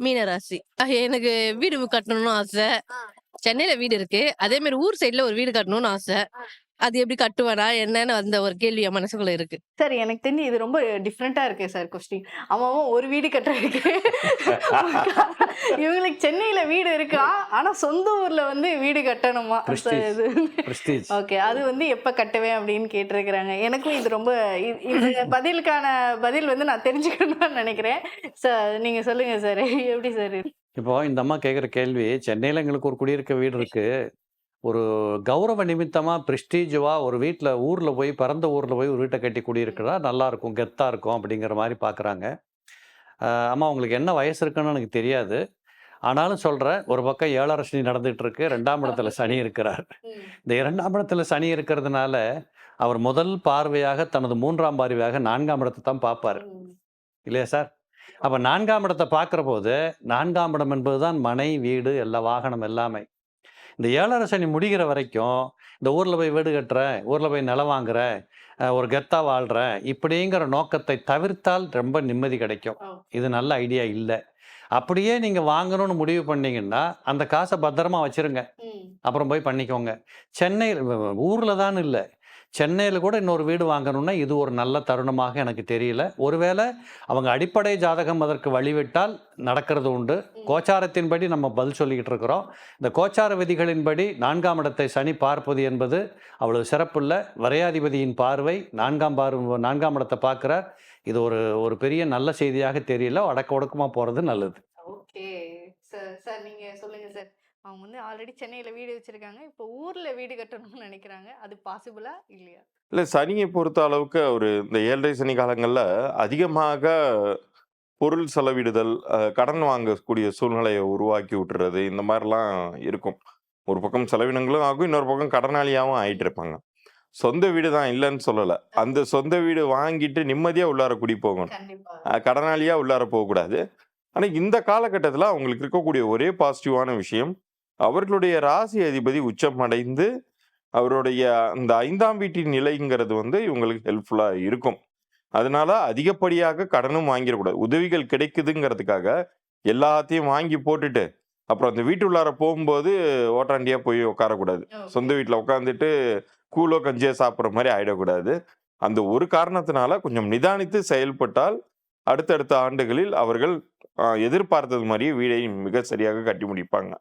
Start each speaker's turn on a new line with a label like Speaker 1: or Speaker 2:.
Speaker 1: மீனராசி. எனக்கு வீடு கட்டணும்னு ஆசை. சென்னையில வீடு இருக்கு. அதே மாரி ஊர் சைடுல ஒரு வீடு கட்டணும்னு ஆசை. அது எப்படி கட்டுவேனா என்னன்னு அந்த ஒரு கேள்வி என் மனசுக்குள்ள இருக்கு.
Speaker 2: சார் எனக்கு தெரிஞ்சு இது ரொம்ப டிஃப்ரெண்ட்டா இருக்கு சார் கொஸ்டின். அவன் ஒரு வீடு கட்டுறதுக்கு இவங்களுக்கு சென்னையில வீடு இருக்கா, ஆனா சொந்த ஊர்ல வந்து வீடு கட்டணுமா? சார் இது ஓகே. அது வந்து எப்ப கட்டுவேன் அப்படின்னு கேட்டிருக்கிறாங்க. எனக்கும் இது ரொம்ப இந்த பதிலுக்கான பதில் வந்து நான் தெரிஞ்சுக்கணும்னு நினைக்கிறேன். சார் நீங்க சொல்லுங்க சார். எப்படி சார் இது?
Speaker 3: இப்போ இந்த அம்மா கேட்குற கேள்வி, சென்னையில எங்களுக்கு ஒரு குடியிருக்க வீடு இருக்கு. ஒரு கௌரவ நிமித்தமா, பிரெஸ்டீஜுவா ஒரு வீட்ல ஊர்ல போய் பிறந்த ஊர்ல போய் ஒரு வீட்ட கட்டி குடியிருக்கிறதா நல்லாருக்கும், கெத்தா இருக்கும் அப்படிங்கிற மாரி பார்க்குறாங்க. அம்மா உங்களுக்கு என்ன வயசு இருக்குன்னு எனக்கு தெரியாது. ஆனாலும் சொல்றேன், ஒரு பக்கம் 7 சனி நடந்துட்டு இருக்கு. 2ஆம் இடத்துல சனி இருக்கிறார். இந்த 2ஆம் இடத்துல சனி இருக்கிறதுனால, அவர் முதல் பார்வையாக தனது 3ஆம் பார்வையாக 4ஆம் இடத்த தான் பார்ப்பாரு. இல்லையா சார்? அப்ப 4ஆம் இடத்த பார்க்கிறபோது, 4ஆம் இடம் என்பது தான் மனை, வீடு, எல்லா வாகனம் எல்லாமே. இந்த 7 சனி முடிகிற வரைக்கும், இந்த ஊர்ல போய் வீடு கட்டுறேன், ஊர்ல போய் நிலம் வாங்குறேன், ஒரு கெத்தா வாழ்றேன், இப்படிங்கிற நோக்கத்தை தவிர்த்தால் ரொம்ப நிம்மதி கிடைக்கும். இது நல்ல ஐடியா இல்ல. அப்படியே நீங்க வாங்கணும்னு முடிவு பண்ணீங்கன்னா, அந்த காச பத்திரமா வச்சிருங்க. அப்புறம் போய் பண்ணிக்கோங்க. சென்னையில ஊர்ல தான் இல்ல. சென்னையில கூட இன்னொரு வீடு வாங்கணும்னா, இது ஒரு நல்ல தருணமாக எனக்கு தெரியல. ஒருவேளை அவங்க அடிப்படை ஜாதகம் அதற்கு வழிவிட்டால் நடக்கிறது உண்டு. கோச்சாரத்தின்படி நம்ம பதில் சொல்லிக்கிட்டு இருக்கிறோம். இந்த கோச்சார விதிகளின்படி 4ஆம் இடத்தை சனி பார்ப்பது என்பது அவ்வளவு சிறப்பில்ல. விரையாதிபதியின் பார்வை 4ஆம் இடத்தை பார்க்கிறார். இது ஒரு ஒரு பெரிய நல்ல செய்தியாக தெரியல. அடக்க ஒடுக்கமா போறது நல்லது.
Speaker 2: ஓகே. சார் சார் நீங்க சொல்லுங்க சார். அவங்க வந்து ஆல்ரெடி சென்னையில வீடு வச்சிருக்காங்க. இப்போ ஊர்ல வீடு கட்டணும்னு நினைக்கிறாங்க. அது பாசிபிளா? இல்லையா?
Speaker 4: இல்ல சனிய பொறுத்த அளவுக்கு அவரு இந்த 7 சனி காலங்கள்ல அதிகமாக பொருள் செலவிடுதல், கடன் வாங்கக்கூடிய சூழ்நிலைய உருவாக்கி விட்டுறது, இந்த மாரிலாம் இருக்கும். ஒரு பக்கம் செலவினங்களும் ஆகும், இன்னொரு பக்கம் கடனாளியாவும் ஆயிட்டு இருப்பாங்க. சொந்த வீடு தான் இல்லன்னு சொல்லல. அந்த சொந்த வீடு வாங்கிட்டு நிம்மதியா உள்ளார குடி போகணும்.
Speaker 2: கண்டிப்பா.
Speaker 4: கடனாளியா உள்ளார போகக்கூடாது. ஆனா இந்த காலகட்டத்துல அவங்களுக்கு இருக்கக்கூடிய ஒரே பாசிட்டிவான விஷயம், அவர்களுடைய ராசி அதிபதி உச்சம் அடைந்து, அவருடைய அந்த 5ஆம் வீட்டின் நிலைங்கிறது வந்து இவங்களுக்கு ஹெல்ப்ஃபுல்லா இருக்கும். அதனால அதிகப்படியாக கடனும் வாங்கிடக்கூடாது. உதவிகள் கிடைக்குதுங்கிறதுக்காக எல்லாத்தையும் வாங்கி போட்டுட்டு, அப்புறம் அந்த வீட்டு உள்ளார போகும்போது ஓட்டாண்டியா போய் உட்காரக்கூடாது. சொந்த வீட்ல உட்காந்துட்டு கூழோ, கஞ்சியோ சாப்பிடுற மாரி ஆயிடக்கூடாது. அந்த ஒரு காரணத்தினால கொஞ்சம் நிதானித்து செயல்பட்டால், அடுத்தடுத்த ஆண்டுகளில் அவர்கள் எதிர்பார்த்தது மாரியே வீடை மிக சரியாக கட்டி முடிப்பாங்க.